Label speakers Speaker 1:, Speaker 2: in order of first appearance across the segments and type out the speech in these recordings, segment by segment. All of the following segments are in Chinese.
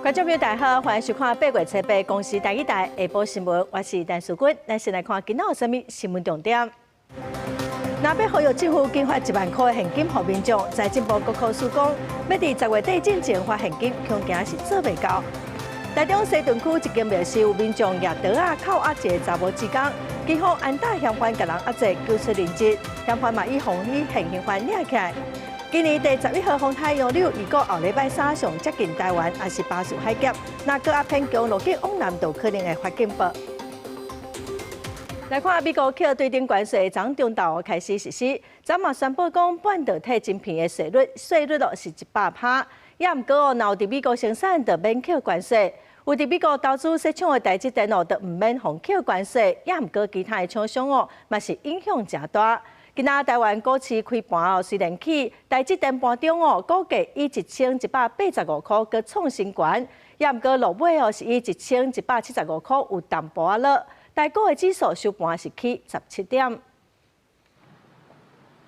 Speaker 1: 观众朋友大家好，欢迎收看8月7日公视第一台下晡新闻，我是陈淑君。咱先来看今仔有啥物新闻重点。南北呼吁政府捐发1万块现金给民众，财政部国科司讲，要伫10月底之前发现金，恐惊是做袂到。台中西屯区一间庙寺有民众拿刀啊扣押一个查某职工，警方按打嫌犯，甲人压制，救出人质，嫌犯嘛以防以现行犯抓起来。今年第11号风台洋流，预告后礼拜三上接近台湾，也是巴士海峡。那高压偏强，路径往南都可能会发警报。来看美国扣对顶关税，从中昼开始实施。昨嘛宣布讲，半导体晶片的税率是100%，也毋过若有伫美国生产就免扣关税。有伫美国投资设厂的台积电就毋免防扣关税，也毋过其他的厂商嘛是影响真大。今仔台湾股市开盘虽然起，台积电盘中股价以1185块佮创新高，也毋过落尾是以1175块有淡薄仔落。台股的指数收盘是起17点。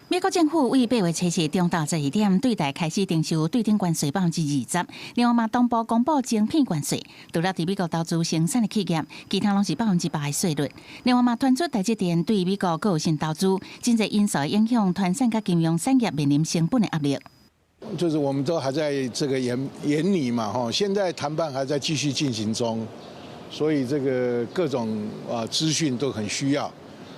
Speaker 2: 美国政府为8月7日中到12点对台开始征收对顶关税20%，另外嘛同步公布晶片关税，除了伫美国投资生产的企业，其他拢是100%的税率。另外嘛传出台积电对美国有新投资，真侪因素影响团产甲金融产业面临成本的压力。
Speaker 3: 就是我们都还在这个研拟嘛，现在谈判还在继续进行中，所以这个各种资讯都很需要。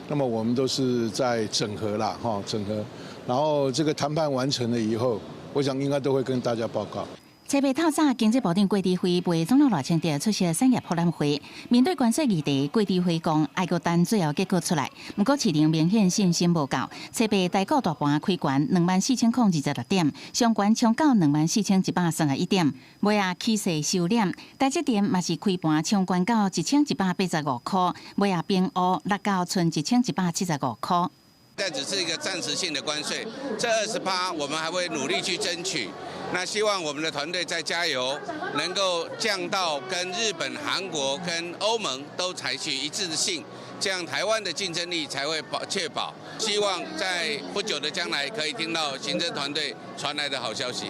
Speaker 3: 那么我们都是在整合啦，整合，然后这个谈判完成了以后，我想应该都会跟大家报告。
Speaker 2: 7月透早，经济部长郭治辉陪总统赖清德出席产业博览会，面对关税议题，郭治辉讲爱国等最后结果出来，不过市场明显信心无够。7月台股大盘开悬24026点，上悬冲到24131点，尾下起势收敛。台积电嘛是开盘冲悬到1185块，尾下平乌落到剩1175块。
Speaker 4: 但只是一个暂时性的关税，这20%我们还会努力去争取。那希望我们的团队再加油，能够降到跟日本、韩国、跟欧盟都采取一致性，这样台湾的竞争力才会确保。希望在不久的将来可以听到行政团队传来的好消息。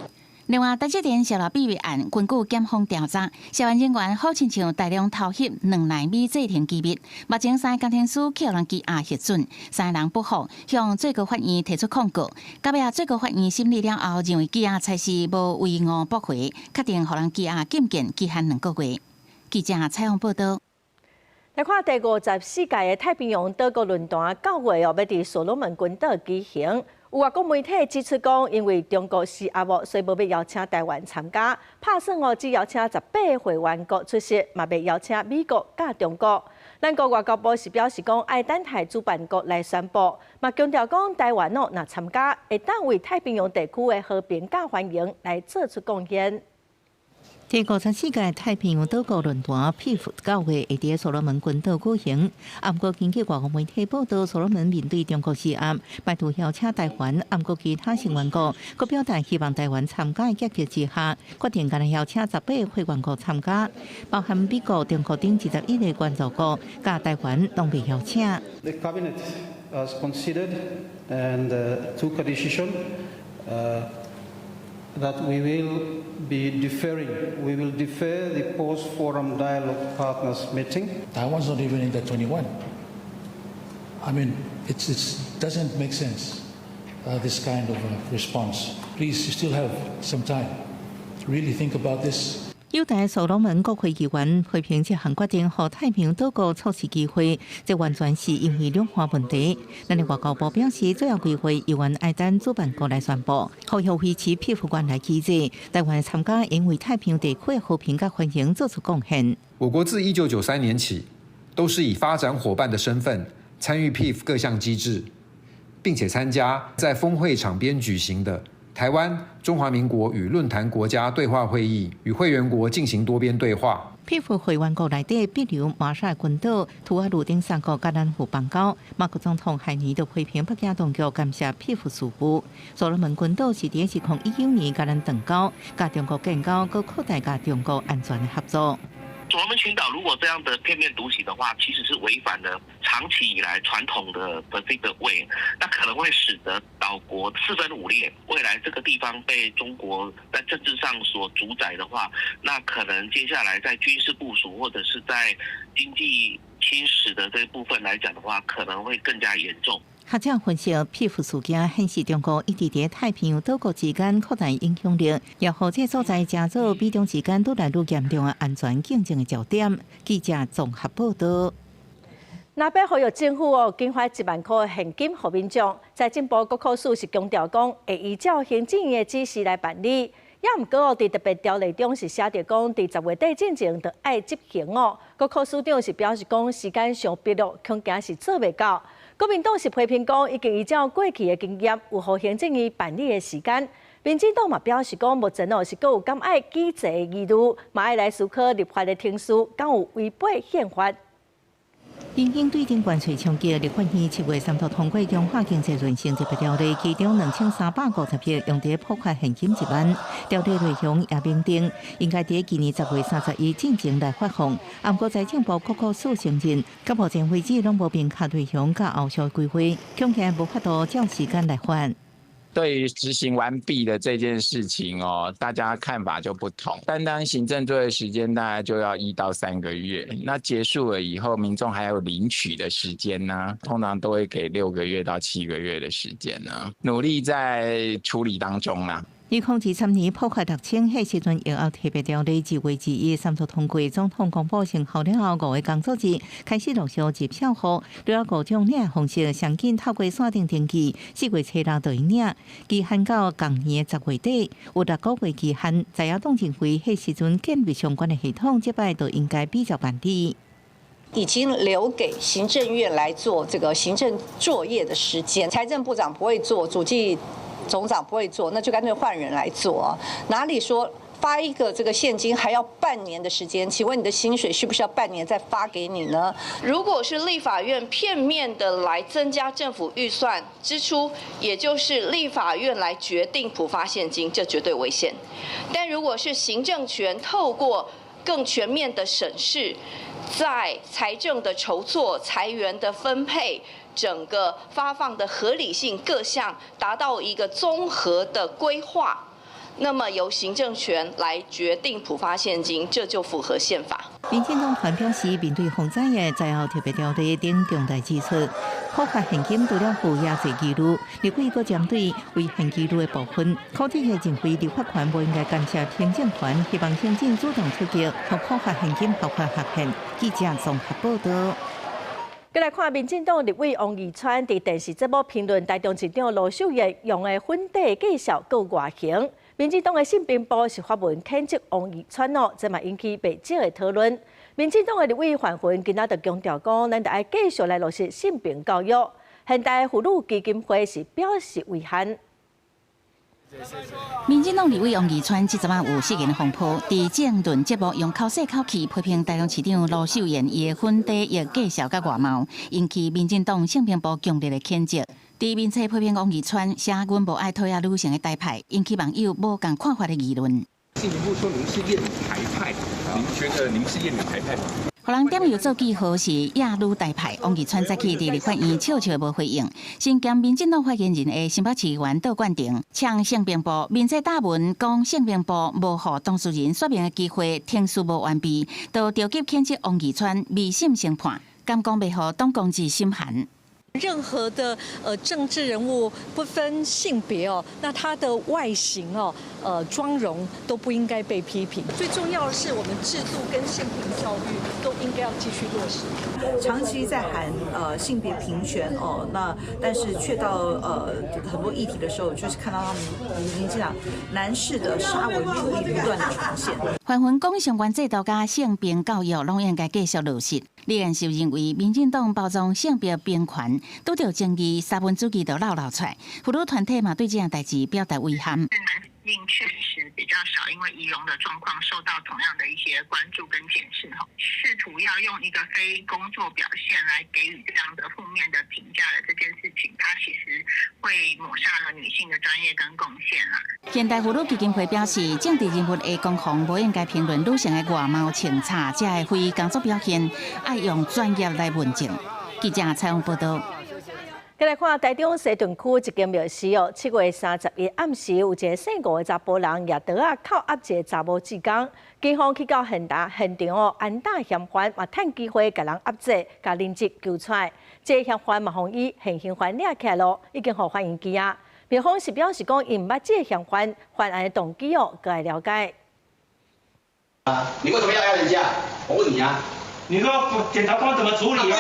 Speaker 2: 另外，台积电泄露秘密案，根据检方调查，涉案人员好亲像大量偷翕2纳米制程机密，目前3个工程师扣人羁押核准，3个人不服，向最高法院提出控告。到尾最高法院审理了后，认为羁押才是无违误驳回，确定予人羁押禁见期限2个月。记者采访报道。
Speaker 1: 来看第54届的太平洋岛国论坛9月要伫所罗门群岛举行。有外国媒体指出讲，因为中国是阿莫，所以无要邀请台湾参加。拍算只邀请18个会员国出席，嘛未邀请美国甲中国。咱国外交部是表示讲，爱等台主办国来宣布，嘛强调讲台湾若参加，会当为太平洋地区的和平甲繁荣来做出贡献。
Speaker 5: 第54届太平洋岛国论坛 PIF 9月会伫所罗门群岛举行。不过，根据外国媒体报道，所罗门面对中国施压，拜托邀请台湾，不过其他成员国各表达希望台湾参加的决议之下，决定今日邀请18个会员国参加，包含美国、中国等21个关注国，加台湾拢未邀请。
Speaker 6: The cabinet has considered and took a decision. That we will be deferring. We will defer the post-forum dialogue partners meeting.
Speaker 7: Taiwan's not even in the 21. I mean, it doesn't make sense, this kind of response. Please, you still have some time to really think about this.
Speaker 5: 有台所罗门国会议员批评这项决定，予太平洋岛国错失机会，这完全是因为两岸问题。咱的外交部表示，最后机会由爱等主办国来宣布，呼吁维持批复原来机制，台湾参加应为太平洋地区的和平甲繁荣做出贡献。
Speaker 8: 我国自1993年起，都是以发展伙伴的身份参与 PIF 各项机制，并且参加在峰会场边举行的台湾中华民国与论坛国家对话会议，与会员国进行多边对话。
Speaker 5: PIF 会员国内底，比如马绍尔群岛、土瓦鲁丁3国甲咱互邦交。马国总统海尼就批评北京当局感谢 PIF 事务。所罗门群岛是伫2019年甲咱断交，甲中国建交，佮扩大甲中国安全的合作。
Speaker 9: 所罗门群岛如果这样的片面独行的话，其实是违反了长期以来传统的这个位，那可能会使得岛国四分五裂。未来这个地方被中国在政治上所主宰的话，那可能接下来在军事部署或者是在经济侵蚀的这一部分来讲的话，可能会更加严重。
Speaker 5: 学者分析，PIF 事件显示中国一直在太平洋岛国之间扩大影响力，也让这所在加做美中之间愈来愈严重的安全竞争的焦点。记者综合报道。
Speaker 1: 那要呼吁政府捐发1万块现金给民众，财政部国科署是强调讲，会依照行政院的指示来办理。也毋过伫特别条例中是写着讲，伫10月底之前就爱执行哦。国科署长是表示讲，时间上逼咯，恐惊是做袂到。国民党是批评讲，已经依照过去的经验，有互行政院办理的时间。民进党嘛表示讲，目前是阁有敢爱机制的疑虑，嘛爱来思考立法的程序敢有违背宪法。
Speaker 5: 因应对顶关税冲击，立法院7月3号通过强化经济韧性特别条例，其中2350亿用在破发现金1万。条例内容也明定，应该在今年10月31日进前来发放。不过财政部国科署承认，到目前为止拢无明确内容甲后续规划，恐怕无法度照时间来还。
Speaker 10: 对于执行完毕的这件事情大家看法就不同。单单行政作业时间大概就要1到3个月，那结束了以后，民众还有领取的时间呢，通常都会给6个月到7个月的时间呢，努力在处理当中啦。
Speaker 5: 2023年破发6000，迄时阵又要特别条例2月1日3号通过，总统公布成效了后5个工作日开始陆续接票户，了5种领方式，上紧透过线顶登记，4月初6就用领，期限到同年10月底，有6个月期限。在野党认为，迄时阵建立相关的系统，这摆就应该比较办理。
Speaker 11: 已经留给行政院来做这个行政作业的时间，财政部长不会做，主计总长不会做，那就干脆换人来做。哪里说发一个这个现金还要半年的时间？请问你的薪水需不需要半年再发给你呢？如果是立法院片面的来增加政府预算支出，也就是立法院来决定普发现金，这绝对违宪。但如果是行政权透过更全面的审视，在财政的筹措、财源的分配、整个发放的合理性各项达到一个综合的规划，那么由行政权来决定普发现金，这就符合宪法。
Speaker 5: 民进党团表示，面对洪灾的灾后特别条例等重大指出，破发现金除了附也侪记录，立法阁针对违宪记录的部分，考题的认为立法权不应该干涉行政权，希望行政主动出击，和破发现金合法合宪。记者综合报道。
Speaker 1: 再来看，民进党立委王义川伫电视节目评论台中市长罗秀燕用的粉底介绍够外形。民进党的信兵部是发文谴责王义川这嘛引起不少的讨论。民进党的立委范云今仔就强调讲，咱得爱继续来落实性平教育。现代妇女基金会是表示遗憾。
Speaker 2: 民进党立委王义川这阵仔有适应风波，伫政论节目用口说口气批评台中市长罗秀燕伊的粉底液介绍甲外貌，引起民进党性平部强烈的谴责。伫面册批评王义川写阮无爱讨厌女性的台派，引起网友无共看法的议论。
Speaker 12: 性平部说您是厌女台派，您觉得您是厌女台派吗？
Speaker 2: 互人点又做记号是亚女台派，王义川早起伫立法院笑笑无回应。身兼民进党发言人的新北市议员窦冠廷呛性平部面册大文讲性平部无互当事人说明的机会，程序无完备，都着急谴责王义川未审先判，敢讲袂互党公职心寒。
Speaker 13: 任何的政治人物不分性别那他的外形妆容都不应该被批评。最重要的是，我们制度跟性平教育都应该要继续落实。
Speaker 14: 长期在喊性别平权那但是却到很多议题的时候，就是看到他们民进党男士的沙文主义不断的出现。
Speaker 2: 范云讲，相关制度甲性平教育拢应该继续落实。立案是认为民进党包装性别平权，拄着争议，3分之2就闹出来。妇女团体嘛对这样代志表达遗憾。
Speaker 15: 令确实比较少因为仪容的状况受到同样的一些关注跟检视哈，试图要用一个非工作表现来给予这样的负面的评价的这件事情，它其实会抹杀了女性的专业跟贡献啦。
Speaker 2: 现代妇女基金会表示，政治人物的攻防不应该评论女性的外貌穿插，才会非工作表现，要用专业来问政。记者采访报道。
Speaker 1: 再来看台中西屯区一间庙寺哦，7月31暗时，有一个姓吴的查甫人拿刀啊扣押一个查某志工，警方去到现场哦，安打嫌犯嘛趁机会甲人压制，甲邻居救出来。这个嫌犯嘛，互伊现行犯抓起来咯，已经互法院羁押。庙方是表示讲，因毋捌这个嫌犯犯案的动机哦，过来了解。
Speaker 16: 你为什么要压人家？我问你啊，你说检察官怎么处理啊？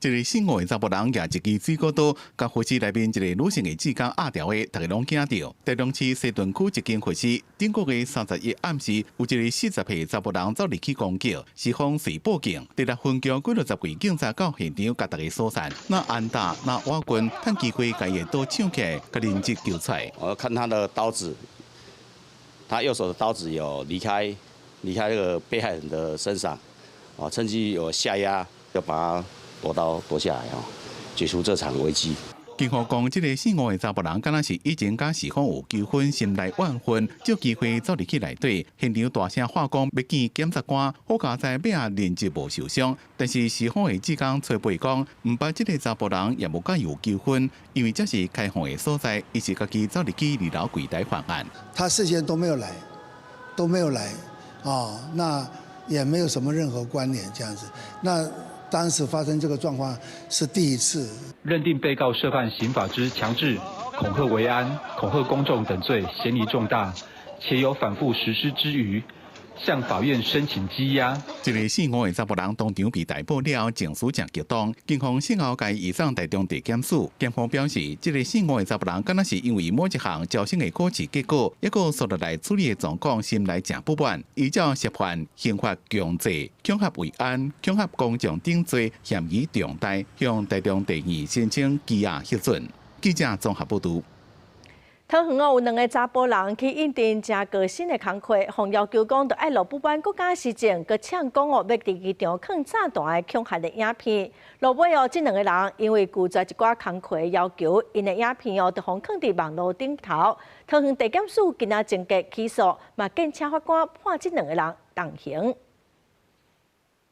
Speaker 17: 一个姓吴的查甫人举一支水果刀，甲会室内面一个女性的志工压掉的，大家拢惊到。台中市西屯区一间会室，顶个月31暗时，有一个40岁查甫人走入去攻击，司方随报警，第六分局几60位警察到现场，甲大家疏散。那安打，那瓦棍，趁机会把伊刀抢起来，甲邻居救出来。
Speaker 16: 我看他的刀子，他右手的刀子有离开那个被害人的身上，趁机有下压，就把他夺下来哦，解除这场危机。
Speaker 17: 警方讲，这个姓吴的查甫人，敢若是以前甲司方有纠纷，心内怨愤，借机会走入去内底，现场大声喊讲要见检察官，好佳在尾啊连日无受伤。但是司方的职工崔培讲，毋捌这个查甫人也无甲有纠纷，因为这是开放的所在，伊是家己走入去2楼柜台犯案。
Speaker 18: 他事先都没有来，那也没有什么任何关联这样子，那。当时发生这个状况是第一次。
Speaker 19: 认定被告涉犯刑法之强制、恐吓维安、恐吓公众等罪，嫌疑重大，且有反复实施之余，向法院申请羁押。
Speaker 17: 这个姓吴的查甫人当场被逮捕了，情绪真激动。警方事后该移送台中地检署。检方表示，这个姓吴的查甫人，敢若是因为某一项招生的考试结果，一个所落来处理的状况，心内真不满，依照涉犯刑法强制、恐吓维安、恐吓公众等罪，嫌疑重大，向台中地院申请羁押核准。记者综合报道。
Speaker 1: 桃园有2个查甫人去印证真高薪的工课，互要求讲，着爱落不办国家事情，佮呛讲要伫机场放炸弹的恐吓的影片。落尾这2个人因为拒绝一寡工课的要求，因的影片就互放伫网络顶头。桃园地检署今仔侦结起诉，嘛建请法官判这2个人当刑。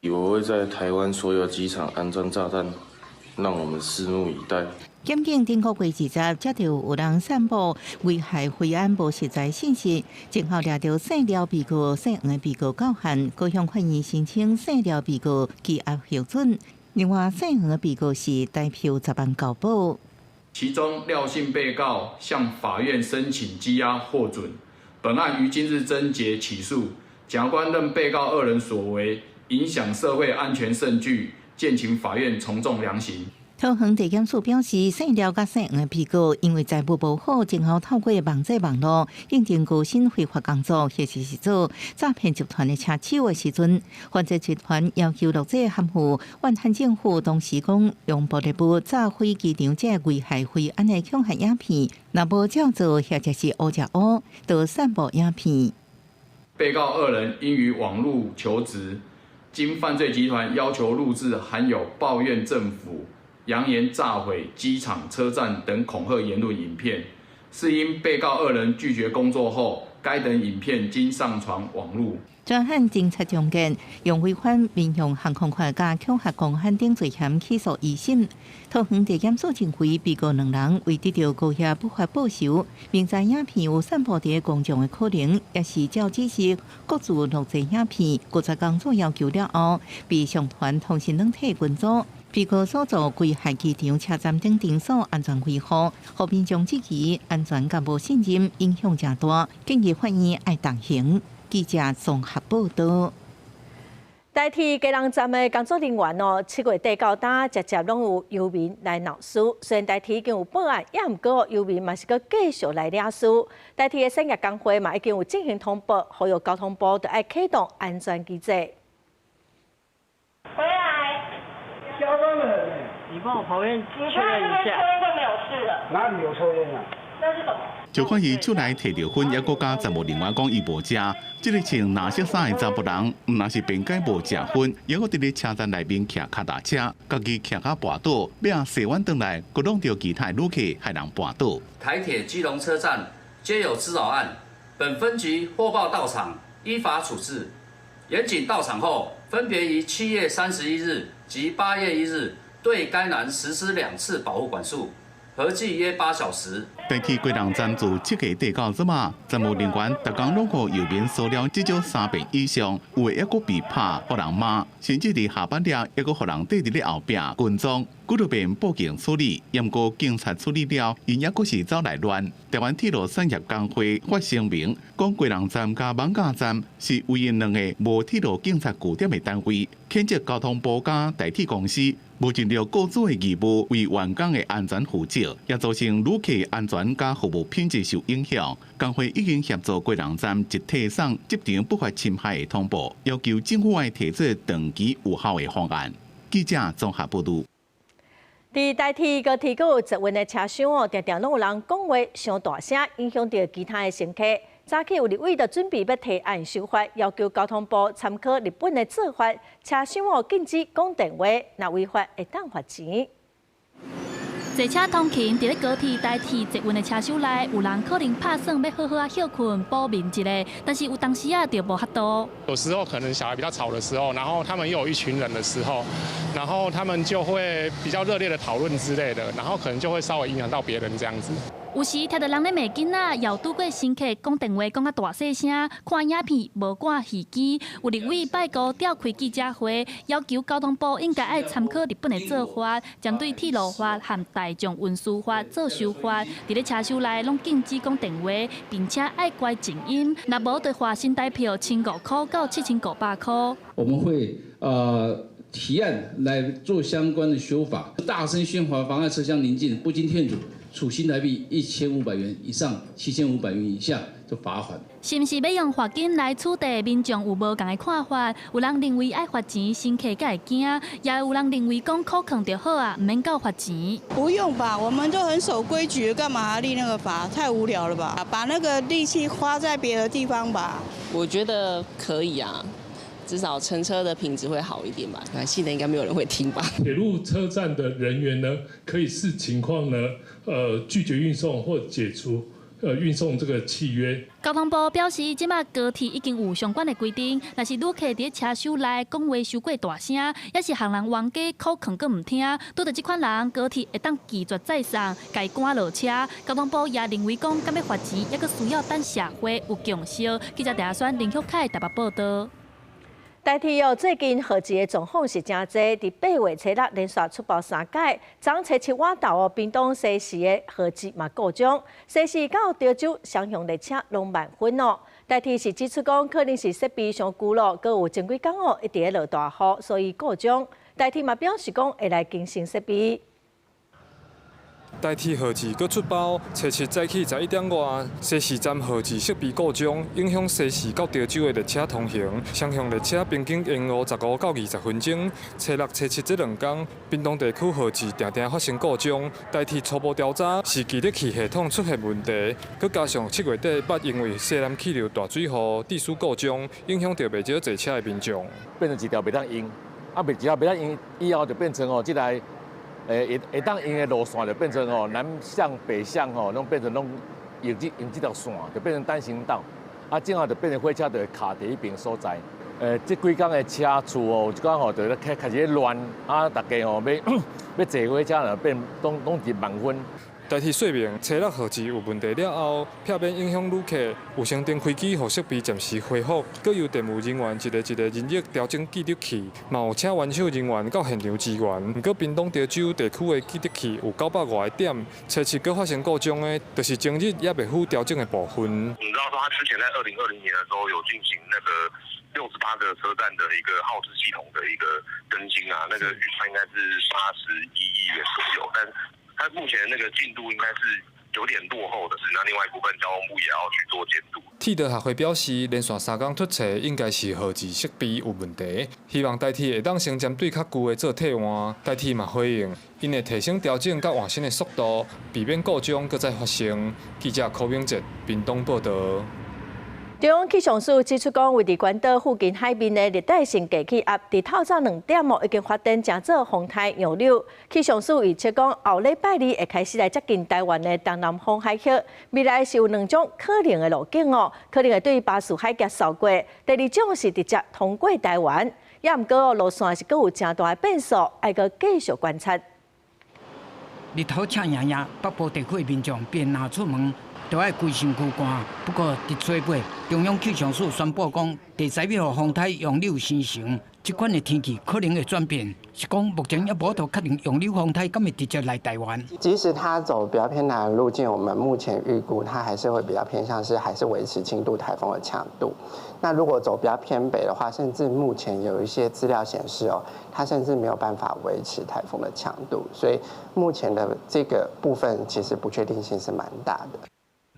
Speaker 20: 我会在台湾所有机场安装炸弹，让我们拭目以待。
Speaker 5: 检警顶个月20接到有人散布危害惠安无实在信息，正好抓到姓廖被告、姓黄的被告到案，高向法院申请姓廖被告羁押核准。另外，姓黄的被告是代票10万交保。
Speaker 21: 其中廖姓被告向法院申请羁押获准，本案于今日侦结起诉。检察官认被告2人所为影响社会安全甚巨，建请法院从重量刑。
Speaker 5: 桃园地检署表示，姓廖甲姓黄的被告因为财务无好，正好透过网络应征高薪非法工作，或是做诈骗集团的车手的时阵，犯罪集团要求录制含糊，怨恨政府当时讲用暴力部炸毁机场这危害惠安的恐吓影片，若无照做，或者是乌食乌，就散布影片。
Speaker 21: 被告2人因于网络求职，经犯罪集团要求录制含有抱怨政府、扬言炸毁机场、车站等恐吓言论影片，是因被告2人拒绝工作后，该等影片经上传网络。
Speaker 5: 专案侦查中间，用违反民用航空法加恐吓公害等罪嫌起诉2审。桃园地检署认为，被告2人为得到高额不法报酬，明知影片有散布在公众的可能，也是照指示各自录制影片，各在工作要求了后，被上传通讯软体群组。被告所做危害机场、车站等场所安全维护，和民众质疑安全甲无信任，影响真大，建议法院爱当刑。记者综合报道。
Speaker 1: 代替基隆站的工作人员7月底到今，直接拢有游民来闹事。虽然代替已经有报案，也毋过游民嘛是搁继续来惹事。代替的产业工会嘛已经有进行通报，呼吁交通部就要启动安全机制。
Speaker 22: 回来。交通的人，
Speaker 23: 你帮我旁边确认一下。
Speaker 22: 你看这个抽烟都没有事了。
Speaker 23: 哪里有抽烟啊？
Speaker 22: 那是什么？
Speaker 17: 就看伊出来摕着烟，抑搁加查某另外讲伊无食。这个穿蓝色衫的查甫人，毋若是便解无食烟，抑搁伫咧车站内面骑脚踏车，家己骑到跋倒，要洗完回来，佫弄着其他旅客害人绊倒。
Speaker 3: 台铁基隆车站皆有滋扰案，本分局获报到场，依法处置。严警到场后，分别于7月31日及8月1日对该男实施2次保护管束，合计约8小时。
Speaker 17: 台铁贵人站自7月底到昨晚，站务人员逐工拢互右面塑料至少3遍以上，有的抑搁被拍，互人骂，甚至伫下班了抑搁互人缀伫咧后壁群众，几多遍报警处理，验过警察处理了，因抑搁是走来乱。台湾铁路产业工会发声明，讲贵人站甲艋舺站是唯一2个无铁路警察据点的单位，谴责交通部甲台铁公司无尽到雇主的义务，为员工的安全负责，也造成旅客安全甲服务品质受影响。工会已经协助贵人站一提送执场不法侵害的通报，要求政府要提出长期有效的方案。记者综合报道。
Speaker 1: 伫台铁高铁有捷运的车厢哦，常常拢有人讲话伤大声，影响到其他的乘客。早起有立委就准备要提案修法，要求交通部参考日本的做法，车厢哦禁止讲电话，若违法会当罚钱。
Speaker 4: 坐车通勤伫咧高铁、台铁、捷运的车厢内，有人可能拍算要好好啊休困补眠一下，但是有当时啊就无法度。
Speaker 23: 有时候可能小孩比较吵的时候，然后他们又有一群人的时候，然后他们就会比较热烈的讨论之类的，然后可能就会稍微影响到别人这样子。
Speaker 4: 有时听到人咧骂囡仔，也有拄过乘客讲电话讲啊大细声，看影片无挂耳机。有立委拜告召开记者会，要求交通部应该爱参考日本的做法，将对铁路法和大众运输法做修法，伫咧车厢内拢禁止讲电话，并且爱关静音，若无得罚新台票1500块到7500块。
Speaker 24: 我们会提案来做相关的修法，大声喧哗妨碍车厢宁静，不经劝阻，处新台币1500元以上7500元以下就罚款。
Speaker 4: 是毋是要用罚金来处理？民众有无同的看法？有人认为爱罚钱，乘客才会惊；也有人认为讲扣坑就好啊，唔免到罚钱。
Speaker 25: 不用吧，我们都很守规矩，干嘛还立那个法？太无聊了吧？把那个力气花在别的地方吧。
Speaker 26: 我觉得可以啊。至少乘车的品质会好一点吧，细的应该没有人会听吧。
Speaker 27: 铁路车站的人员呢，可以视情况呢，拒绝运送或解除运送这个契约。
Speaker 4: 交通部表示，即马高铁已经有相关的规定，若是旅客伫车厢内讲话伤过大声，也是行人冤家口坑阁唔听，拄到即款人，高铁会当拒绝载送，该赶落车。交通部也认为讲，敢要罚钱，也阁需要等社会有共识。记者陈选林旭凯台北报道。
Speaker 1: 台铁哦，最近号志的状况是真侪，伫8月初6连续出包3届，昨初7晚到哦，屏东西市的号志嘛故障，西市到潮州双向列车拢慢分哦。台铁是指出讲，可能是设备上旧咯，阁有前几工哦一直在落大雨，所以故障。台铁嘛表示讲会来更新设备。
Speaker 28: 台铁号志阁出包，初7早起11点外，西市站号志设备故障，影响西市到潮州的列车通行。双向列车平均延误15到20分钟。初6、初7这2天，屏东地区号志常常发生故障。台铁初步调查是记忆器系统出现问题，佮加上7月底捌因为西南气流大水雨地势故障，影响到袂少坐车的民众。
Speaker 29: 变成一条袂当用，一条袂当用以后就变成这台。会当用的路线就变成南向北向拢变成拢用这条线，就变成单行道。正好就变成火车就会卡伫迄边所在。这几工的车次有一工就开始乱，大家要坐火车就变拢是慢分。
Speaker 28: 台铁说明，初6号志有问题了后，避免影响旅客，有先定开机，互设备暂时恢复。搁由电务人员一个人力调整记录器，嘛有请援手人员到现场支援。不过，屏东潮州地区的记录器有900外个点，初7搁发生故障的，就是前日也未付调整的部分。
Speaker 9: 你知道说，他之前在2020年的时候有进行那个68个车站的一个号志系统的一个更新啊，那个预算应该是81亿元左右，但他目前那个进度应该是
Speaker 6: 有点落后的是，那另外一部分交通部也要去做监督。
Speaker 28: 铁道学会表示，连续3天突测应该是号志设备有问题，希望台铁会当先针对较旧的做替换。台铁嘛回应，因会提升调整甲换新的速度，避免故障搁再发生。记者柯明哲，屏东报道。
Speaker 1: 中央气象署指出，讲位伫关岛附近海面的热带性低气压，伫透早2点已经发展成做风台洋流。气象署预测讲，后礼拜2会开始来接近台湾的东南风海域，未来是有2种可能的路径哦，可能会对巴士海峡扫过。第2种是直接通过台湾，也毋过路线是阁有正大的变数，要阁继续观察。
Speaker 7: 日头赤炎炎，北部地区的民众便拿出门。都要规身躯寒，不过伫最尾，中央气象署宣布讲，第3秒风台洋流生成，这款的天气可能会转变，是讲目前也无法确定洋流风台敢会直接来台湾。
Speaker 8: 即使它走比较偏南的路径，我们目前预估它还是会比较偏向是还是维持轻度台风的强度。那如果走比较偏北的话，甚至目前有一些资料显示哦，它甚至没有办法维持台风的强度，所以目前的这个部分其实不确定性是蛮大的。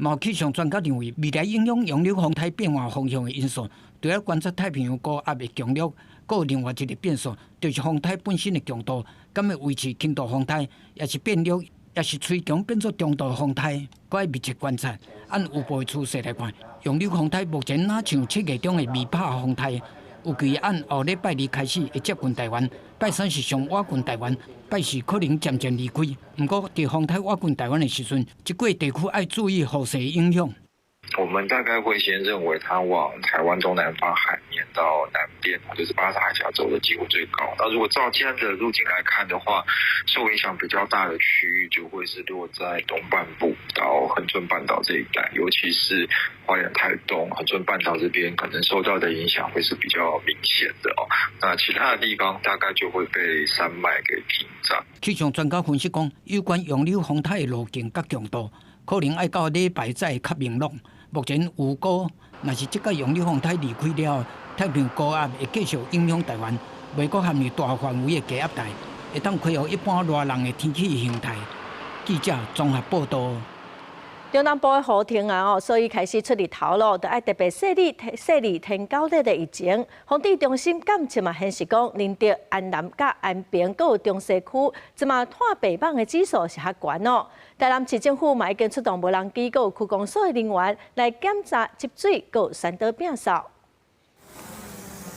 Speaker 7: 毛气象专家认为，未来影响洋流风台变化方向的因素，除了观察太平洋高压的强弱，还有另外一个变数，就是风台本身的强度，敢会维持轻度风台，也是变弱，也是吹强变作中度风台，搁要密切观察。按预报的趋势来看，洋流风台目前哪像7月中的未拍风台，有机按后礼拜2开始会接近台湾，拜3是上瓦近台湾。拜4可能渐渐离开，不过在风台瓦近台湾的时阵，这几个地区要注意雨势影响。
Speaker 6: 我们大概会先认为它往台湾东南方海面到南边，就是巴士海峡走的机会最高。那如果照今天的路径来看的话，受影响比较大的区域就会是落在东半部到恒春半岛这一带，尤其是花莲、台东、恒春半岛这边，可能受到的影响会是比较明显的哦。那其他的地方大概就会被山脉给屏障。
Speaker 7: 气象专家分析讲，有关洋流风台的路径甲强度，可能要到礼拜才会较明朗。目前预估，若是这个洋流风台离开了，太平洋高压会继续影响台湾，未阁含入大范围的低压带，会当恢复一般热浪的天气形态。记者综合报道。
Speaker 1: 中南部的雨停啊，所以开始出日头咯，就爱特别细腻天9日的疫情。风地中心监测嘛显示讲，连着安南甲安平，阁有中西区，即嘛看北方的指数是较悬哦。台南市政府嘛已经出动无人机，阁有区公所的人员来检查集水，阁有山道摒扫。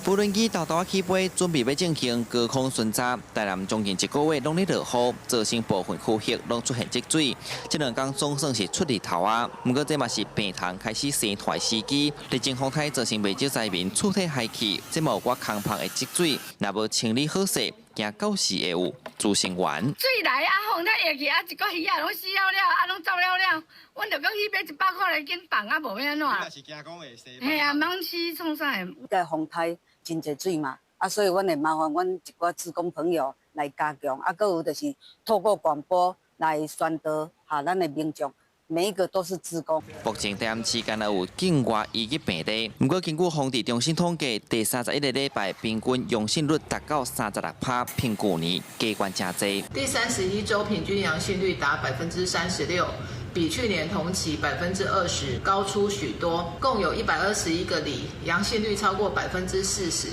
Speaker 10: 无人机豆豆起飞，准备要进行高空巡查。台南将近1个月拢在落雨，造成部分区域拢出现积水。这2天总算是出日头啊！不过这嘛是病虫开始生团时机，地震风台造成未少灾民厝体害去，这嘛有我空棚的积水，若无清理好势，惊到时会有自生源。
Speaker 11: 水来啊，风台下去啊，一个鱼啊拢死了了，啊拢走了了，阮着讲去买100块来紧放啊，无要安怎？是惊讲会死。嘿啊，茫死创啥的？
Speaker 12: 个风台真侪水嘛，啊，所以阮会麻烦阮一寡志工朋友来加强，啊，搁有就是透过广播来宣导下咱的民众。每一个都是志工。
Speaker 10: 目前台南市敢若有境外移入病例，不过根据防治中心统计，第31个礼拜平均阳性率达到36%，比去年加悬真多。
Speaker 13: 第31周平均阳性率达36%，比去年同期20%高出许多。共有121个里阳性率超过40%，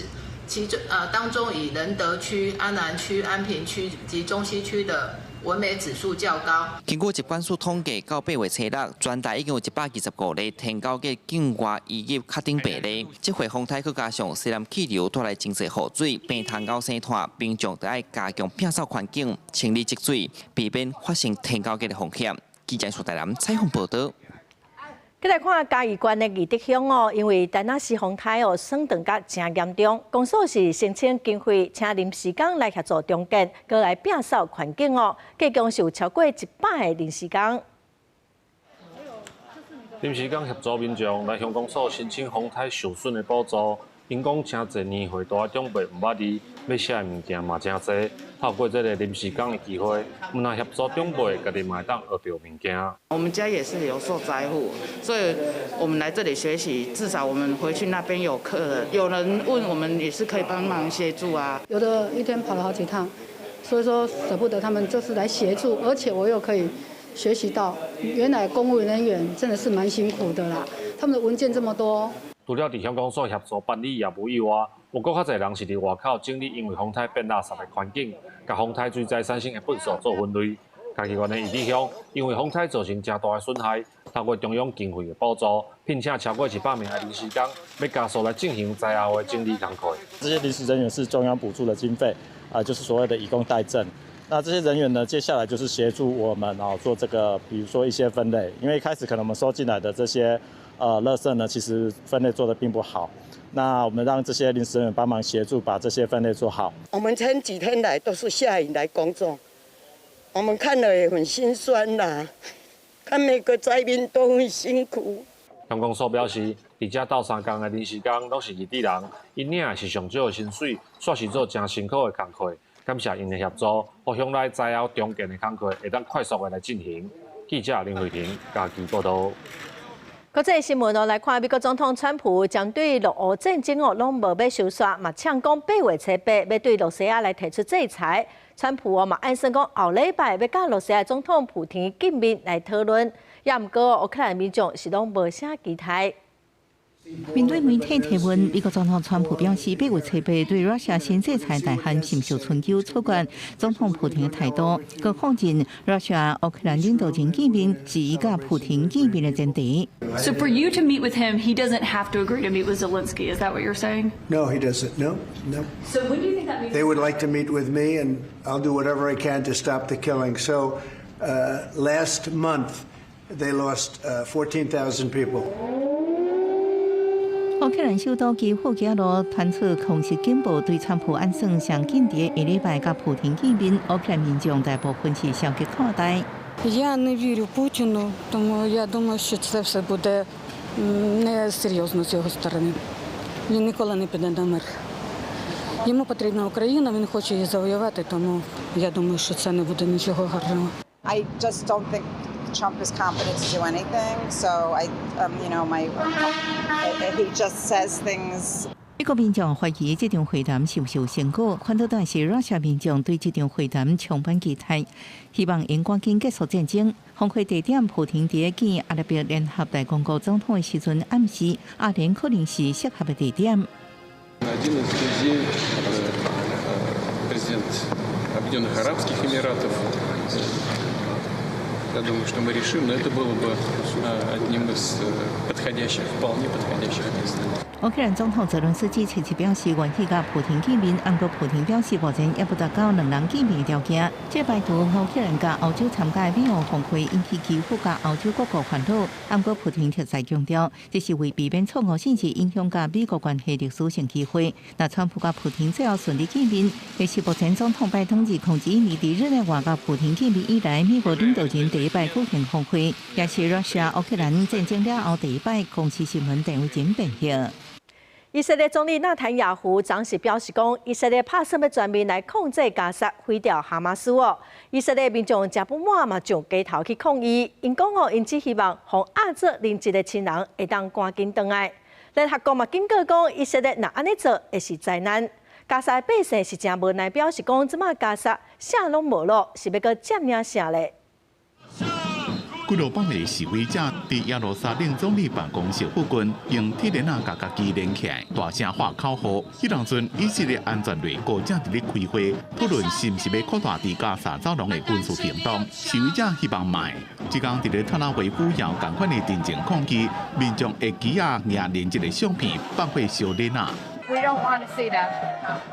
Speaker 13: 其中当中以仁德区、安南区、安平区及中西区的纹眉指数较高。
Speaker 10: 经过疾管署统计，到8月初6，全台已经有125例天9个境外移入确定病例。这回风台佮加上西南气流带来真侪雨水，病虫咬生团，民众就要加强摒扫环境、清理积水，避免发生天9个的风险。记者苏台南采访报道。
Speaker 1: 再来看嘉义县的义德乡哦，因为丹那市风台哦霜冻甲真严重，公所是申请经费，请临时工来协助重建，过来摒扫环境哦，计共是有超过100个临时工。
Speaker 14: 临时工协助民众来向公所申请风台受损的补助，因讲请侪年岁大长辈毋捌字，要写的物件嘛真侪。透过这个临时工的机会，我们协助长辈家己嘛会当学到物件。
Speaker 15: 我们家也是有受灾户，所以我们来这里学习，至少我们回去那边有客人，有人问我们也是可以帮忙协助啊。
Speaker 30: 有的一天跑了好几趟，所以说舍不得他们就是来协助，而且我又可以
Speaker 2: 学习到，原来公务人员真的是蛮辛苦的啦，他们的文件这么多。
Speaker 14: 除了伫乡公所协助办理业务以外，有更较侪人是伫外口整理因为风台变垃圾的环境，甲风台水灾产生的粪扫做分类。嘉义县的义理乡因为风台造成真大的损害，透过中央经费的补助，聘请超过100名的临时工，要加速来进行灾后的整理工作。
Speaker 3: 这些临时人员是中央补助的经费，就是所谓的以工代赈。那这些人员呢，接下来就是协助我们做这个，比如说一些分类，因为一开始可能我们收进来的这些垃圾呢，其实分类做得并不好。那我们让这些临时人员帮忙协助把这些分类做好。
Speaker 5: 我们前几天来都是下雨来工作。我们看了也很心酸啦，看每个灾民都很辛苦。
Speaker 14: 乡公所表示，伫遮斗3工的临时工拢是异地人，因领的是上少的薪水，煞是做真辛苦的工课。感谢因的协助，互乡内灾后重建的工课会当快速的来进行。记者林慧婷嘉义报道。
Speaker 1: 国际新闻来看，美国总统川普将对俄乌战争拢无要收煞，嘛呛讲8月初8要对罗西亚来提出制裁。川普嘛暗示讲后礼拜要甲罗西亚总统普京见面来讨论，也毋过乌克兰民众是拢无啥期待。
Speaker 16: 面对媒体提问，美国总统川普表示8月初8对罗西亚新制裁大限甚受春秋，错怪总统普京的态度，佮否认罗西亚乌克兰领导人见面是伊甲普京见面的前提。
Speaker 18: So for you to meet with him, he doesn't have to agree to meet with Zelensky. Is that what you're saying?
Speaker 19: No, he doesn't. No.
Speaker 18: So when do you think that meeting?
Speaker 19: They would like to meet with me, and I'll do whatever I can to stop the killing. So last month, they lost 14,000 people.
Speaker 16: 乌克兰首都基辅加罗传出空袭警报，对川普暗算上紧伫下礼拜甲普京见面，乌克兰民众大部分是消极看待。
Speaker 25: Я не вірю Путіну, тому я думаю, що це все буде несерйозно з його сторони. Він ніколи не піде на мир. Йому потрібна Україна, він хоче її завоювати, тому я думаю, що це не буде нічого гарного.
Speaker 20: I just don't think Trump is competent to do anything. So he just says things.
Speaker 16: 美国民众怀疑这场会谈是有成果，反倒但是罗西亚民众对这场会谈充满期待，希望因赶紧结束战争。峰会地点普廷伫见阿拉伯联合大公国总统的时阵暗示，阿联可能是适合的地点。
Speaker 21: Один из друзей, президент Объединенных Арабских Эмиратов. Я думаю, что мы решим, но это было бы одним из подходящих, вполне подходящих мест.
Speaker 16: 乌克兰总统泽伦斯基前次表示愿意甲普廷见面，不过普廷表示目前也不达到两人见面的条件。这拜托乌克兰甲欧洲参加美俄峰会，引起基辅甲欧洲各国烦恼。不过普廷特再强调，这是为避免错误信息影响甲美国关系历史性机会。那川普甲普廷最后顺利见面，也是目前总统拜登自2021年伫日内瓦甲普廷见面以来，美国领导人第一摆举行峰会，也是罗西亚乌克兰战争了后第一摆公司新闻电话前变现。
Speaker 1: 以色列总理纳坦雅胡当时表示讲，以色列拍算要全面来控制加沙，毁掉哈马斯哦。以色列民众真不满嘛，上街头去抗议。因讲因只希望让亚洲邻一的亲人会当赶紧回来。联合国嘛警告讲，以色列若安尼做会是灾难。加沙百姓是真无奈，表示讲，即马加沙啥拢无落，是要搁占领啥咧？
Speaker 17: 几落百个示威者伫耶路撒冷总理办公室附近，用铁链架机连起来，大声喊口号。迄当阵，以色列安全内阁正伫咧开会，讨论是毋是要扩大伫加沙走廊的军事行动。示威者希望卖，即天伫咧特拉维夫要同款的阵前抗议，民众会举啊拿连一个相片放火烧链啊。
Speaker 22: We don't want to see that.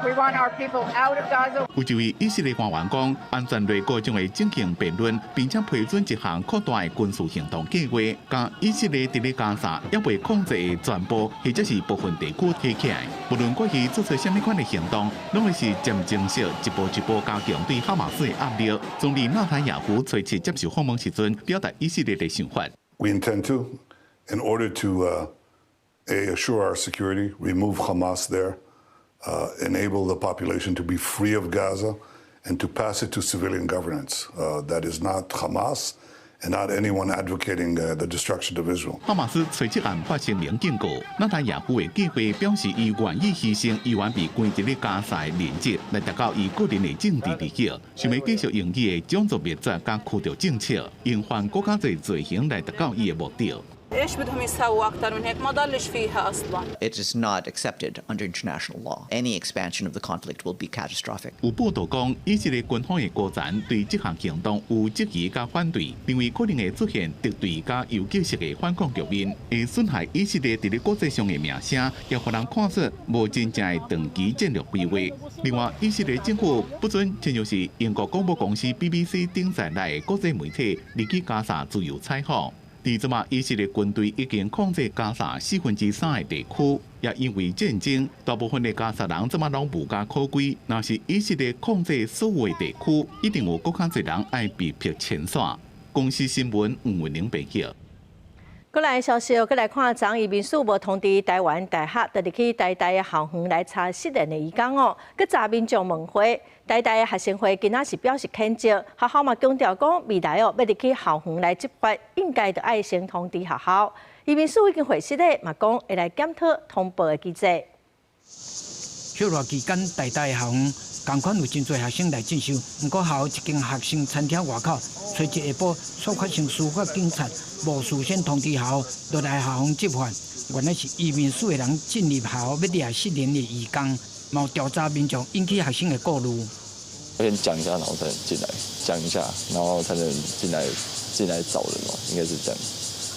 Speaker 22: We want our people out of Gaza.
Speaker 17: 有一位以色列官员讲，安全内阁将会进行辩论，并且批准一项扩大的军事行动计划，将以色列伫咧加沙也未控制的全部或者是部分地区提起来。无论过去做出什么款的行动，拢会是渐进式一步一步加强对哈马斯的压力。总理纳坦雅胡随即接受访问时阵，表达以色列的想法。
Speaker 30: We intend to, in order to assure our security, remove Hamas there, enable the population to be free of Gaza, and to pass it to civilian governance. That is not Hamas, and not anyone advocating the destruction of Israel.
Speaker 17: 哈马斯随即案发声明警告，纳坦雅胡的计划表示伊愿意牺牲伊原被关进加沙的连接，来达到伊个人的政治利益，想要继续用伊的种族灭绝甲驱逐政策，用犯更加侪罪行来达到伊的目的。
Speaker 4: It is not accepted under international law. Any expansion of the conflict will be catastrophic.
Speaker 17: 有报道讲，以色列军方的高层对这项行动有质疑甲反对，认为可能会出现敌对甲游击式的反抗局面，会损害以色列伫咧国际上的名声，也互人看出无真正的长期战略规划。另外，以色列政府不准，这就是英国广播公司 BBC 顶载来的国际媒体入去加沙自由采访。 伫即马，以色列军队已经控制加沙3%的地区，也因为战争，大部分的加沙人即马拢无家可归。若是以色列控制所有的地区，一定有更加侪人爱被迫迁徙。公司新闻黄文玲报道。
Speaker 1: 过来消息，过来看，昨移民署无通知台湾大学，就入去台大的校园来查失联的移工哦。佮查民众问话，台大的学生会今仔是表示谴责，学校嘛强调讲，未来哦要入去校园来执法，应该就爱先通知学校。移民署已经回信咧，嘛讲会来检讨通报的机制。
Speaker 7: 休热期间，台大的校园同款有真侪学生来进修，不过校一间学生餐厅外口，随即下晡所发生司法警察无事先通知校，就来校园执法。原来是移民署的人进入校要掠失联的移工，冇调查民众，引起学生的顾虑。
Speaker 6: 先讲一下，然后才能进来，讲一下，然后才能进来找人嘛，应该是这样。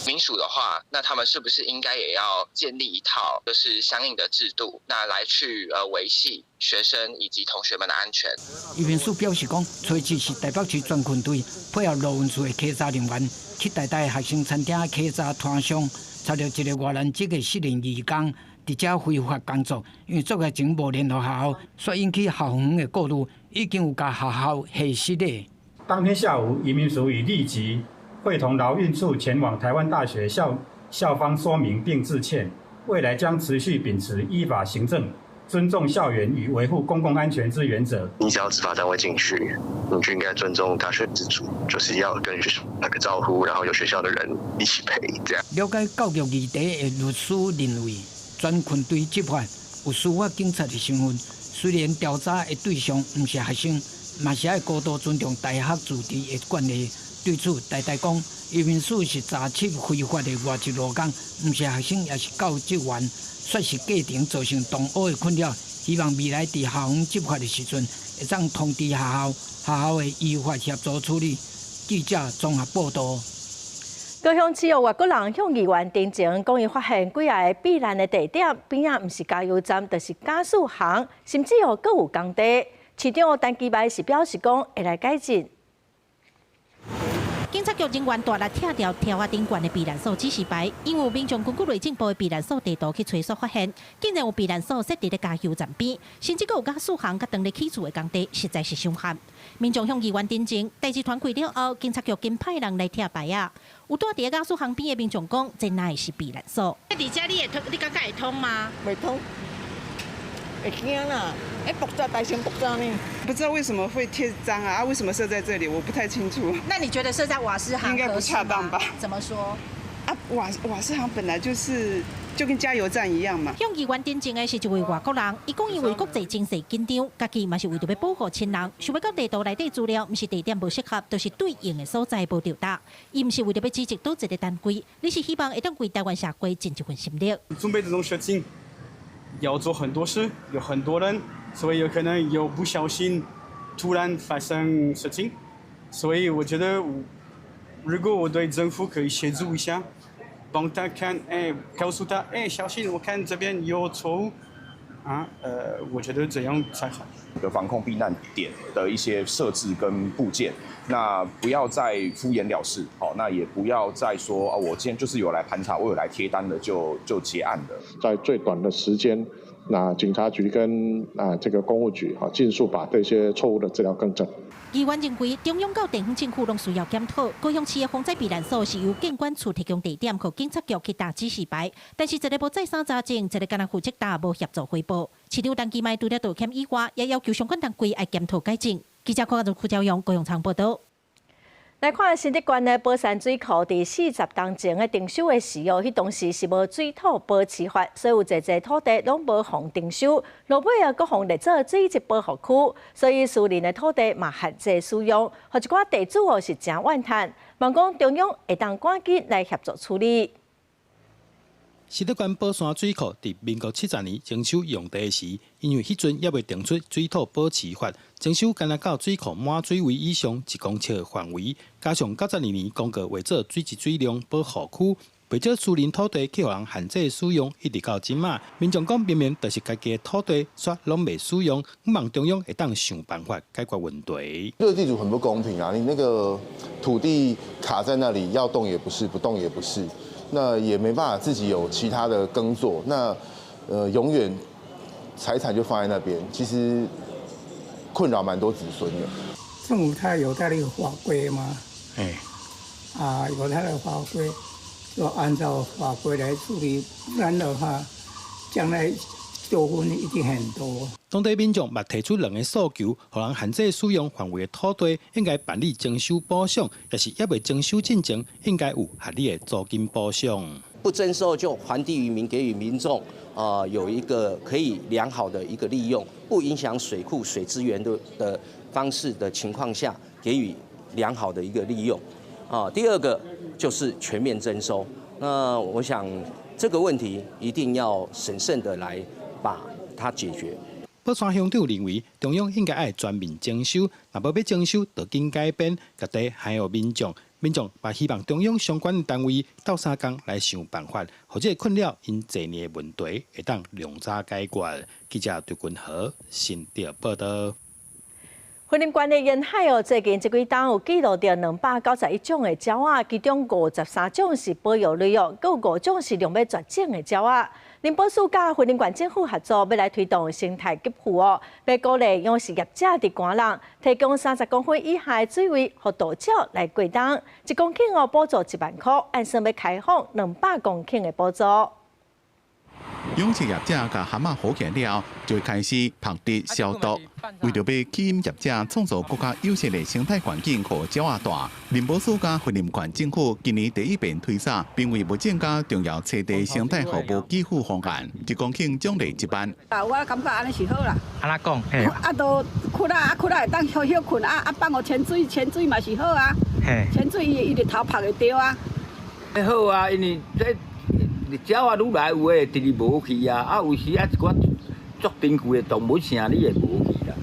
Speaker 8: 民署的话，那他们是不是应该也要建立一套就是相应的制度，那来去维系学生以及同学们的安全？
Speaker 7: 移民署表示讲，初一是台北市专勤队配合罗文处的稽查人员，去台大的学生餐厅稽查摊商，查到一个外兰籍的失联移工，伫遮非法工作，因为作业前无联络学校，所以引起校方的顾虑，已经有甲学校下失礼。
Speaker 9: 当天下午，移民署已立即 会同劳运处前往台湾大学校方说明并致歉，未来将持续秉持依法行政、尊重校园与维护公共安全之原则。
Speaker 23: 你只要执法单位进去，你就应该尊重大学自主，就是要跟学校打个招呼，然后有学校的人一起陪，这样。
Speaker 7: 了解教育议题的律师认为，专勤队执法有司法警察的身份，虽然调查的对象不是学生，嘛是要高度尊重大学自治的管理。 对此，台大讲，移民署是查缉非法的外籍劳工，不是学生也是教职员，说是过程造成同学的困扰。希望未来伫校园执法的时阵，会当通知学校，学校会依法协助处理。记者综合报道。
Speaker 1: 高雄市有外国人向议员陈情，讲伊发现几个避难的地点边仔，毋是加油站，就是加速行，甚至有各有工地。市长陈其迈是表示讲会来改进。
Speaker 24: 警察局人员大力拆掉跳下顶悬的避难所指示牌，因为民众根据内政部的避难所地图去追溯发现，竟然有避难所设伫咧加油站边，甚至阁有加速行甲当咧起厝的工地，实在是伤害。民众向议员陈情，代志传开了后，警察局紧派人来拆牌啊。有住伫加速行边的民众讲，这哪会是避难所？伫遮你感觉会通吗？
Speaker 5: 袂通，会惊啦。 哎，爆炸，大型爆炸呢？
Speaker 26: 不知道为什么会贴章啊？为什么设在这里？我不太清楚。
Speaker 24: 那你觉得设在瓦斯行
Speaker 26: 应该不恰当吧？
Speaker 24: 怎么说？
Speaker 26: 啊，瓦斯行本来就跟加油站一样嘛。
Speaker 24: 向议员陈情的是一位外国人，伊讲因为国际情势紧张，家己嘛是为着要保护亲人，想要到地图内底资料，毋是地点无适合，就是对应的所在无到达。伊毋是为着要指责倒一个单位，你是希望会当为台湾社会尽一份心力。
Speaker 26: 准备这种事情，要做很多事，有很多人。 所以有可能有不小心突然发生事情，所以我觉得，如果我对政府可以协助一下，帮他看，告诉他，小心，我看这边有错误，我觉得这样才好。
Speaker 27: 防控避难点的一些设置跟部件，那不要再敷衍了事，好，那也不要再说我今天就是有来盘查，我有来贴单的就结案的，
Speaker 28: 在最短的时间。 那警察局跟这个公务局尽速把这些错误的资料更正。
Speaker 24: 议员认为，中央到地方政府拢需要检讨。高雄市的防灾避难所是由建管处提供地点，和警察局去打指示牌，但是一个无再三查证，一个敢若负责打，无协助汇报。市长陈其迈除了道歉以外，也要求相关单位爱检讨改进。记者柯家荣、高雄场报道。
Speaker 1: 来看新竹县的宝山水库，伫40当前的征收的时候，迄当时是无水土保持法，所以有侪侪土地拢无互征收，落尾啊，搁互列做水质保护区，所以私人的土地嘛限制使用，互一寡地主哦是真怨叹，望讲中央会当赶紧来协助处理。
Speaker 2: 新竹县宝山水库伫民国70年征收用地时，因为迄阵也未定出水土保持法，征收干那到水库满水位以上1公尺范围，加上92年公告为做水质水量保护区，为少私人土地去互人限制使用，一直到今嘛，民众讲明明就是家己的土地，却拢未使用，望中央会当想办法解决问题。
Speaker 3: 这个地主很不公平啊！你那个土地卡在那里，要动也不是，不动也不是。那也没办法自己有其他的耕作，那永远财产就放在那边，其实困扰蛮多子孙的。
Speaker 10: 政府它有它的一个法规吗？有它的法规，就按照法规来处理，不然的话，将来纠纷一定很多。
Speaker 2: 当地民众也提出2个诉求，让人限制使用范围的土地应该办理征收补偿，也是也未征收进前应该有合理的租金补偿。
Speaker 11: 不征收就还地于民，给予民众有一个可以良好的一个利用，不影响水库水资源的方式的情况下，给予良好的一个利用。第二个就是全面征收。那我想这个问题一定要审慎的来把它解决。
Speaker 2: 宝山乡长认为，中央应该爱全面征收，若无要征收，就紧改变，各地还有民众。民众也希望中央相关的单位斗相共来想办法，或者困扰因多年的问题会当量早解决。记者杜君和新竹报道。
Speaker 1: 云林县的沿海最近这几冬有记录到291种的鸟仔，其中53种是保育类哦，还有5种是量要绝种的鸟仔。林保署甲云林县政府合作，要来推动生态救护哦，要鼓励养殖业者伫寒冷提供30公分以下的水位，予岛鸟来过冬，1公顷补助1万块，按算要开放200公顷的补助。
Speaker 17: 养殖业者甲蛤蟆好起来了，就会开始拍地消毒。为着要吸引业者创造更加优质的生态环境，互鸟仔大，林保署甲云林县政府今年第一遍推出，并为目前甲重要栖地生态服务给付方案，1公顷奖励1万。
Speaker 12: 我感觉安尼是好啦。
Speaker 2: 安怎讲？
Speaker 12: 都窟仔会当休休困放互潜水嘛是好啊。潜水伊日头拍会着啊。
Speaker 13: 好啊，因为这。鸟啊，愈来有诶，直直无去啊！有时一寡足珍贵诶动物啥，你会无去啦。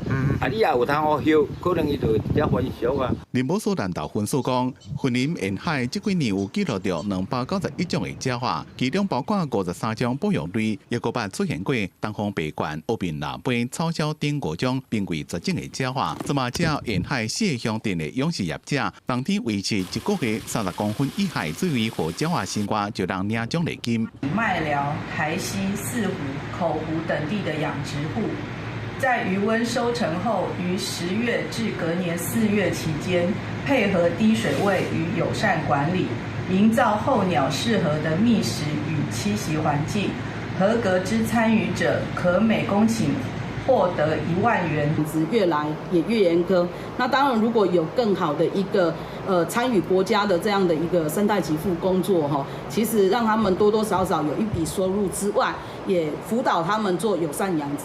Speaker 13: 你也有通好休，可能伊就会直接繁殖啊。
Speaker 17: 林保署南投分署讲，云林沿海这几年有记录到291种的鸟仔，其中包括53种保育类，也个别出现过东方白鹳、乌面腊杯、草鸮等5种濒危绝种的鸟仔。这么，只要沿海4个乡镇的养殖业者，当天维持1个月30公分以下水位和鸟仔生活，就让领奖励金。
Speaker 14: 麦寮、台西、四湖、口湖等地的养殖户。在渔温收成后，于10月至隔年4月期间，配合低水位与友善管理，营造候鸟适合的觅食与栖息环境。合格之参与者可每公顷获得1万元。
Speaker 12: 越来也越严格。那当然，如果有更好的一个参与国家的这样的一个生态给付工作哈，其实让他们多多少少有一笔收入之外，也辅导他们做友善养殖。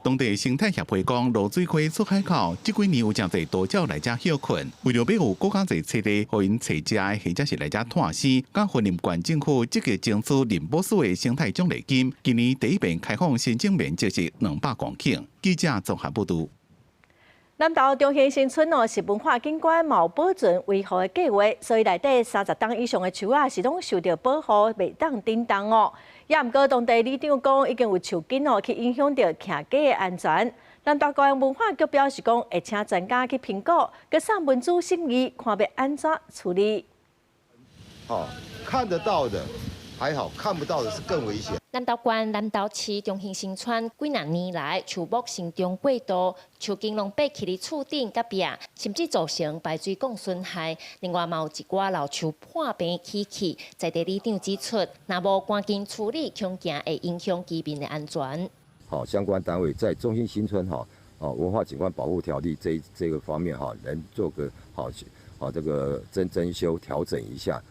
Speaker 17: 当地生态协会讲，罗水溪出海口这几年有真侪岛鸟来遮休困，为了要有更加侪栖地，互因饲食的或者是来遮探视，甲云林县政府积极争取林保署的生态奖励金。今年第一遍开放申请面积是200公顷。记者综合报道。
Speaker 1: 南投中兴新村是文化景观冇保存维护的计划，所以内底30档以上的树是拢受到保护，袂当叮当哦。也毋过，当地里长讲已经有树根去影响到徛街的安全。南投县文化局表示讲，会请专家去评估，佮送文书审议，看要安怎处理。
Speaker 15: 看得到的还好，看不到的是更危险。
Speaker 18: 南投县南投市中兴新村几廿年来树木成长过度，树根拢爬起伫厝顶甲壁，甚至造成排水管损害。另外，嘛有一寡老树破病起气，在地里长指出，若无赶紧处理，恐惊会影响居民的安全。
Speaker 29: 相关单位在中兴新村文化景观保护条例这个方面能做个这个增修调整一下，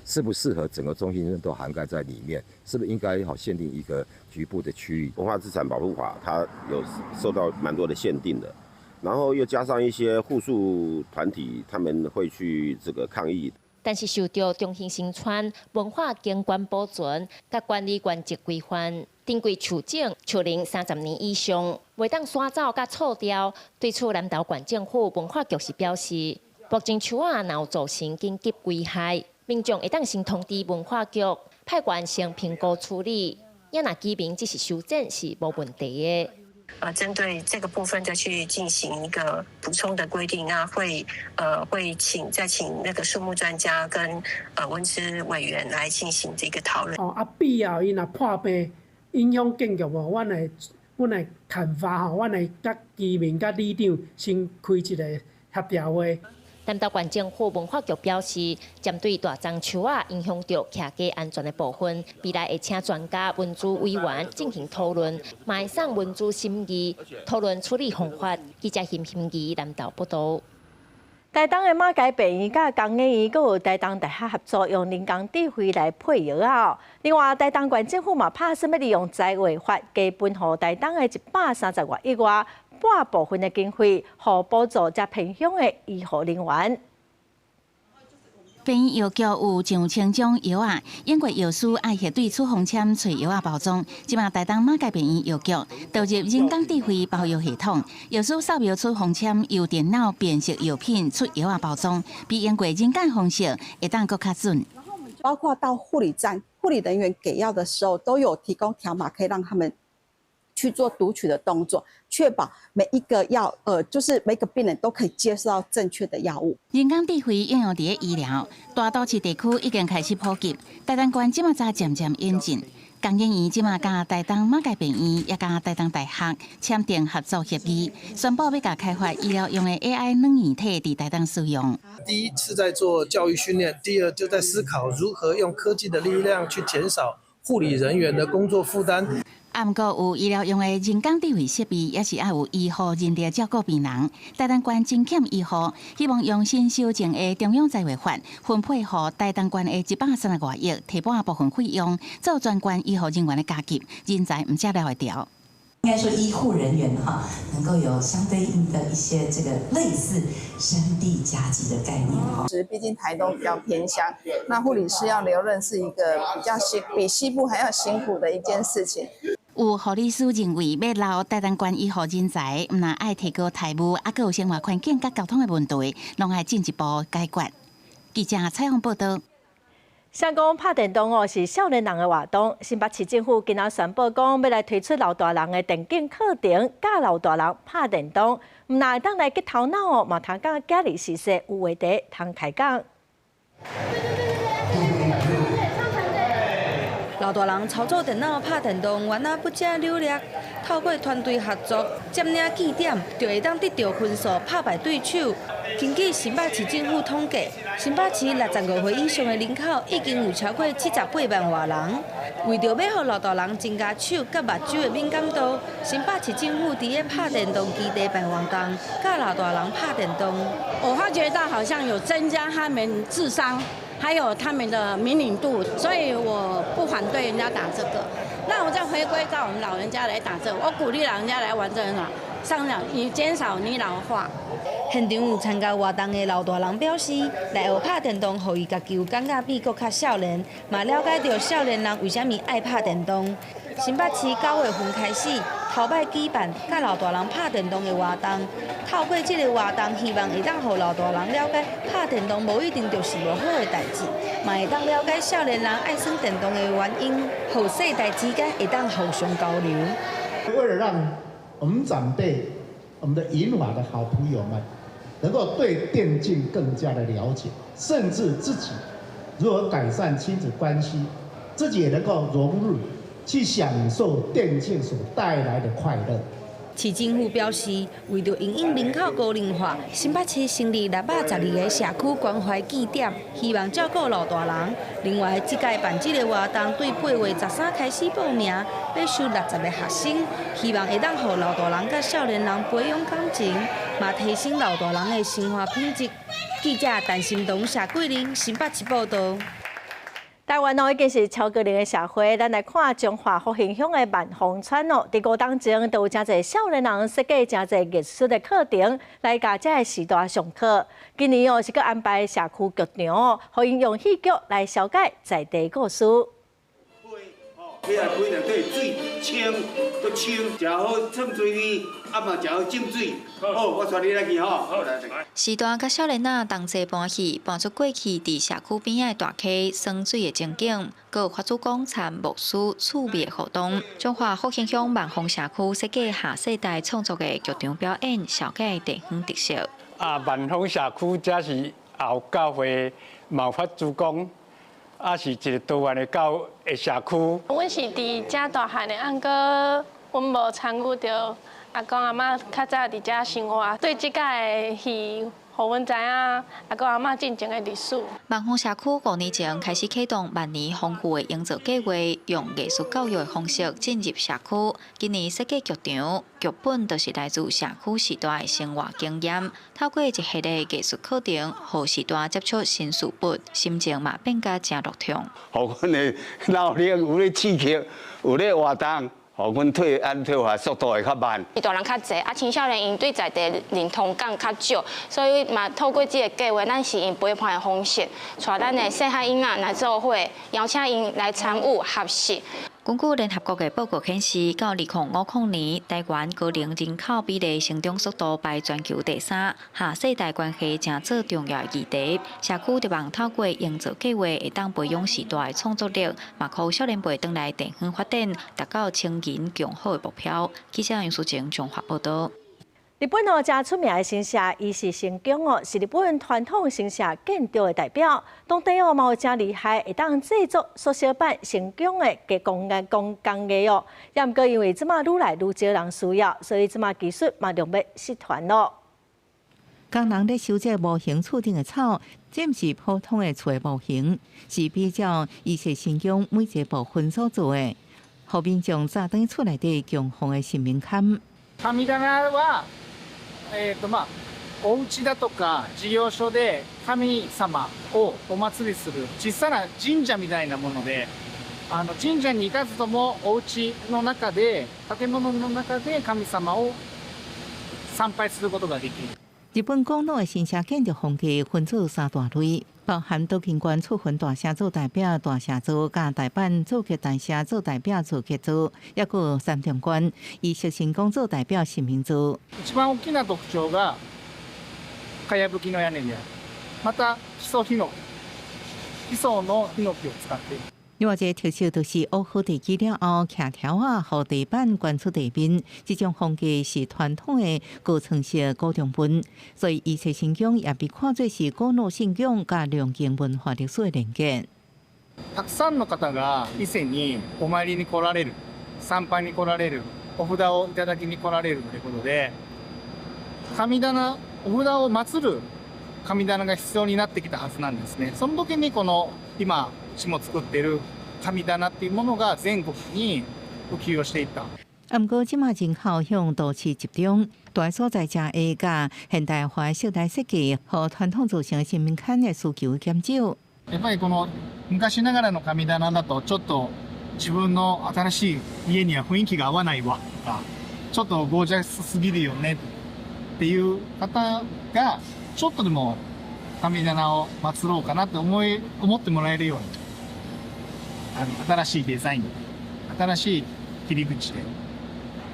Speaker 29: 适不适合整个中心都涵盖在里面？是不是应该限定一个局部的区域？
Speaker 4: 文化资产保护法它有受到蛮多的限定的，然后又加上一些护树团体，他们会去这个抗议。
Speaker 18: 但是受到中兴新村文化景观保存甲管理原则规范，定规树种树龄30年以上，袂当山走甲错掉。对此，南投县政府文化局是表示，目前树仔若有造成紧急危害，民众会当先通知文化局，派员先评估处理。也若居民只是修正是无问题的。
Speaker 6: 针对这个部分再去进行一个补充的规定，那会再请那个树木专家跟文资委员来进行这个讨论。
Speaker 8: 必要伊若破病影响建筑无，阮来看法阮来甲居民甲里长先开一个协调会。
Speaker 18: 南投县政府文化局表示，针对大樟树仔影响到徛家安全的部分，未来会请专家文资委员进行讨论，卖送文资审议，讨论处理方法。记者辛怡南投报道。
Speaker 1: 台东的马偕病院甲工研院，佮有台东大学合作，用人工智慧来配药啊。另外，台东县政府嘛拍算要利用财委法，加分予台东的130万以外半部分的经费，互补助才偏乡的医护人员。
Speaker 24: 病院药局有上千种药啊，英国药师爱核对处方签找药啊包装。即马台东马偕病院药局导入人工智慧包药系统，药师扫描处方签，由电脑辨识药品出药啊包装，比英国人工方式会当更较准。
Speaker 16: 包括到护理站，护理人员给药的时候都有提供条码，可以让他们去做读取的动作，确保每一个药，就是每个病人都可以接受到正确的药物。
Speaker 24: 人工智慧应用伫医疗，大都市地区已经开始普及，台东县即马才渐渐演进。工研院即马甲台东马偕病院也甲台东大学签订合作协议，宣布要甲开发医疗用的 AI 软硬体伫台东使用。
Speaker 19: 第一是在做教育训练，第二就在思考如何用科技的力量去减少护理人员的工作负担。
Speaker 24: 毋过有医疗用的人工智慧设备，也是爱有医护人力照顾病人。台东县真欠医护，希望用新修正的中央财委法分配予台东县的130多亿，提拨部分费用做专关医护人员的加急，人才唔遮了会调。
Speaker 20: 应该说，医护人员能够有相对应的一些这个类似生地加急的概念
Speaker 21: 毕竟台东比较偏乡，那护理师要留任是一个比西部还要辛苦的一件事情。
Speaker 24: 有护理师认为，要留台东县医护人才，唔但爱提高待遇，还有生活环境甲交通的问题，拢爱进一步解决。记者采访报道。
Speaker 1: 想讲拍电动是少年人的活动，新北市政府今仔宣布讲，要来推出老大人的电竞课程，教老大人拍电动，唔但会当来激头脑嘛通讲家里事事有话题通开讲。
Speaker 22: 老大人操作电脑拍电动，原来不假努力，透过团队合作，占领据点，就会当得到分数，拍败对手。根据新北市政府统计，新北市65岁以上的人口已经有超过78万外人。为着要让老大人增加手甲目睭的敏感度，新北市政府伫个拍电动基地办活动，教老大人拍电动。
Speaker 25: 我发觉到好像有增加他们智商。还有他们的敏感度，所以我不反对人家打这个。那我再回归到我们老人家来打这个，我鼓励老人家来玩这个，上场以减少你老化。
Speaker 22: 现场有参加活动的老大人表示，来学拍电动，互伊家己有感觉比较较少年，嘛了解到少年人为虾米爱拍电动。新北市9月份开始，头摆举办甲老大人拍电动的活动。透过这个活动，希望会当互老大人了解拍电动无一定就是无好的代志，嘛会当了解少年人爱耍电动的原因，后世代之间会当互相交流。
Speaker 30: 为了让我们长辈、我们的银发的好朋友们，能够对电竞更加的了解，甚至自己如何改善亲子关系，自己也能够融入，去享受电竞所带来的快乐。
Speaker 22: 市政府表示，为着因应人口高龄化，新北市成立612个社区关怀据点，希望照顾老大人。另外，这届办这个活动对8月13开始报名，要收60个学生，希望会当互老大人甲少年人培养感情，嘛提升老大人的生活品质。记者陈心彤、谢桂玲，新北市报道。
Speaker 1: 台湾已经是超高龄的社会，咱来看中华复兴乡的万丰村伫5当前都有真侪少年人设计真侪艺术的课程，来甲这个时代上课。今年是佮安排社区剧场，互因用戏剧来消解在地故事。
Speaker 3: 起来开了对水清，搁清，食好创水味，啊嘛食好浸水。好，我带你来去吼。好来。
Speaker 5: 时代甲少年仔同齐搬戏，搬出过去伫社区边仔大溪耍水的情景，佮有法主讲参牧师趣味的活动。中华复兴乡万丰社区设计下世代创作的剧场表演，消解地方特色。
Speaker 7: 万丰社区这是后教会毛法主讲。是一个多元的社区。
Speaker 9: 阮是伫遮大汉的，按个阮无参与到阿公阿嬷较早伫遮生活，对即届的戏，互阮知影阿公阿嬷进前的历史。
Speaker 5: 万丰社区5年前开始启动万年丰富的营造计划，用艺术教育的方式进入社区。今年设计剧场，剧本就是来自社区时代的生活经验。透过一系列艺术课程，互时代接触新事物，心情嘛变甲真乐畅。
Speaker 3: 互阮的脑力有咧刺激，有咧活动。互阮退化速度会较慢。
Speaker 10: 大人较侪，青少年因对在地认同感较少，所以嘛透过这个计划，咱是用陪伴的方式，带咱的细汉婴仔来做伙，邀请因来参与学习。
Speaker 5: 根据联合国的报告显示，到2050年，台湾高龄人口比例成长速度排全球第3，下世代关系正做重要议题。社区希望透过营造计划，会当培养时代的创作力，嘛靠少年辈转来地方发展，达到青银共好的目标。记者杨淑晴综合报道。
Speaker 1: 日本真出名的神社，伊是神宫是日本传统神社建筑的代表。当地嘛有真厉害，会当制作缩小版神宫的工艺哦。也毋过因为即马愈来愈少人需要，所以即马技术嘛就要失传咯。
Speaker 11: 工人咧收这模型厝顶的草，这毋是普通的厝的模型，是比较伊是神宫每一个部分所做的。后面将炸弹厝内底供奉的神明龛。
Speaker 23: 神棚はお家だとか事業所で神様をお祭りする小さな神社みたいなもので、神社に行かずともお家の中で建物の中で神様を参拝することができる。
Speaker 11: 日本古老的神社建筑风格分做3大类，包含道金关出分大社做代表大社组，甲大阪做剧大社做代表做剧组，也有三重关以石神宫做代表神明组。
Speaker 23: 一番大きな特徴がかやぶきの屋根である。また基礎のヒノキを使っている。
Speaker 11: 另外一个特色就是挖好地基了后，徛条啊，互地板关出地面。这种风格是传统的高层式古中本，所以伊势神宫也被看作是古老信仰甲良泾文化历史的連結。
Speaker 23: たくさんの方が伊勢にお参りに来られる、参拝に来られる、お札をいただきに来られるということで、神棚、お札を祀る神棚が必要になってきたはずなんですね。その時にこの今市も作っている神棚っていうものが全国に普及をしていった。
Speaker 11: 不过，即马人口向都市集中，大所在遮下甲现代化的色彩设計，和傳統造成神明龛的需求減少。
Speaker 23: やっぱりこの昔ながらの神棚だとちょっと自分の新しい家には雰囲気が合わないわとか、ちょっとゴージャスすぎるよねっていう方がちょっとでも神棚を祀ろうかなって思ってもらえるように、新しいデザイン、新しい切り口で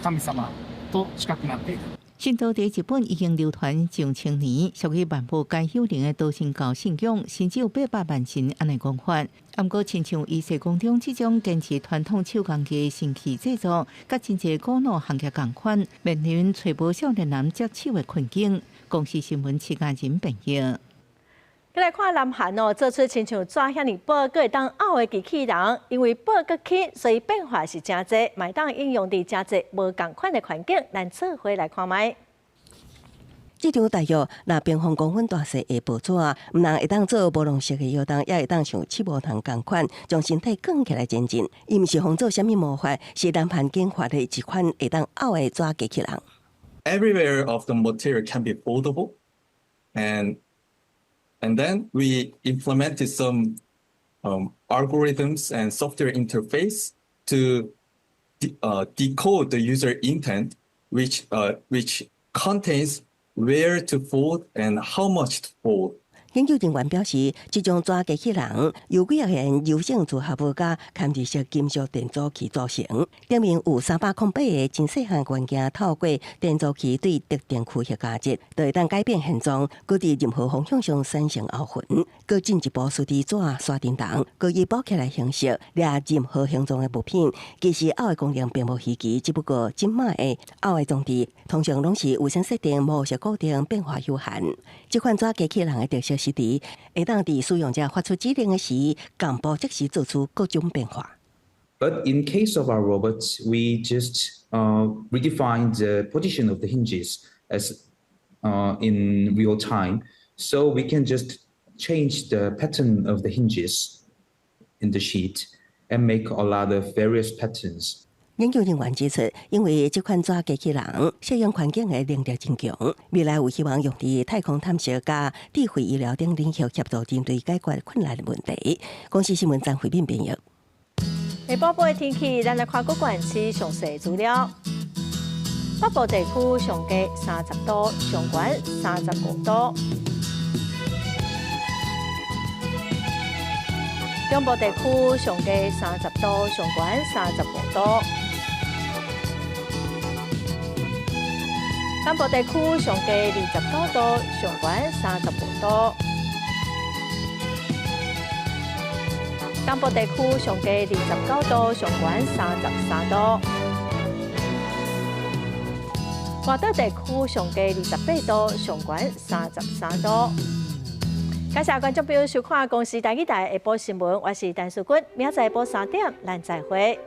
Speaker 23: 神様と近くなっている。
Speaker 11: 神道在日本已经流传上千年，属于万步皆有灵的道神教信仰，甚至有800万神安尼讲法。不过，亲像伊势宫中这种坚持传统手工艺神器制作，甲真侪古老行业同款，面临找无少年人接手的困境。公司新闻，徐家人朋友。
Speaker 1: 再来看南韩哦，做出亲像抓遐尼报告会当拗的机器人，因为报告起，所以变化是真侪，买当应用伫真侪无共款的环境，咱做伙来看卖。
Speaker 2: 这张大约若平方公分大小的报纸，毋但会当做无long式的摇动，也会当像七毛糖共款，将身体卷起来前进。伊毋是仿做啥物魔法，是南韩研发的一款会当拗的抓机器人。
Speaker 12: Everywhere of the material can be foldable, and then we implemented some algorithms and software interface to decode the user intent, which contains where to fold and how much to fold.
Speaker 2: 研究人员表示，这种抓机器人由几件柔性组合物加嵌入式金属电阻器组成，顶面有308个真细项元件，透过电阻器对特定区域加热，就会当改变现状，搁伫任何方向上产生凹痕。搁进一步输伫纸刷电筒，搁以包起来形式掠任何形状的物品。其实凹的功能并无稀奇，只不过今卖的凹的装置通常拢是有线设定、模式固定、变化有限。这款抓机器人的特色是会当伫使用者发出指令的时，同步即时做出各种变化。
Speaker 13: But in case of our robots, we just redefine the position of the hinges as in real time, so we can just change the pattern of the hinges in the sheet and make a lot of various patterns.
Speaker 2: 研究人员指出，因为这款抓机器人适应环境的能力真强，未来有希望用伫太空探索加智慧医疗等领域协助人类解决困难的问题。公司新闻张慧敏编译。
Speaker 1: 下晡晡的天气，咱来看各县市详细资料。北部地区上低30度，上悬35度；中部地区上低30度，上悬35度。南部地区上低29度，上悬35度；东部地区上低29度，上悬33度；外岛地区上低28度，上悬33度。感谢观众朋友收看《公视台语台下晡新闻》，我是陈淑君，明仔载下晡3点，咱再会。